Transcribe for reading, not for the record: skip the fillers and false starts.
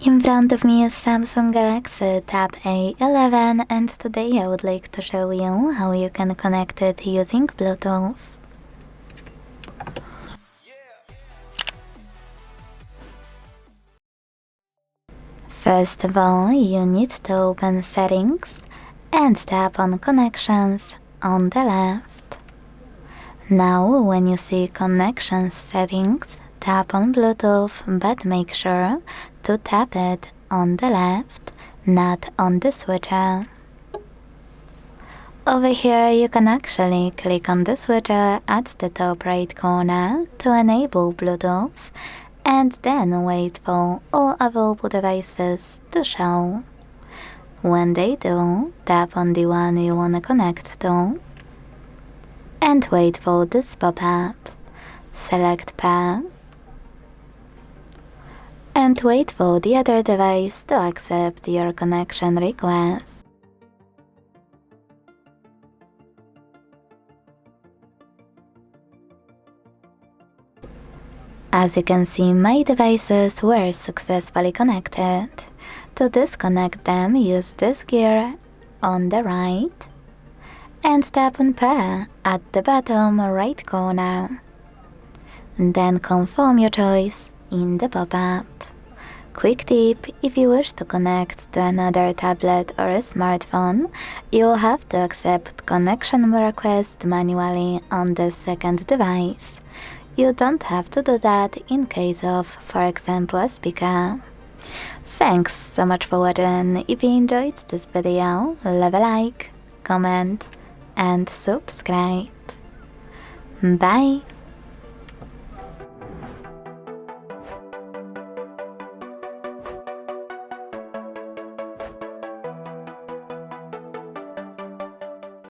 In front of me is Samsung Galaxy Tab A11 and today I would like to show you how you can connect it using Bluetooth. First of all, you need to open Settings and tap on Connections on the left. Now when you see Connections Settings, tap on Bluetooth, but make sure to tap it on the left, not on the switcher. Over here you can actually click on the switcher at the top right corner to enable Bluetooth and then wait for all available devices to show. When they do, tap on the one you want to connect to and wait for this pop-up. Select Pair and wait for the other device to accept your connection request. As you can see, my devices were successfully connected. To disconnect them, use this gear on the right and tap on Pair at the bottom right corner. Then confirm your choice in the pop-up. Quick tip, if you wish to connect to another tablet or a smartphone, you'll have to accept connection request manually on the second device. You don't have to do that in case of, for example, a speaker. Thanks so much for watching. If you enjoyed this video, leave a like, comment and subscribe. Bye!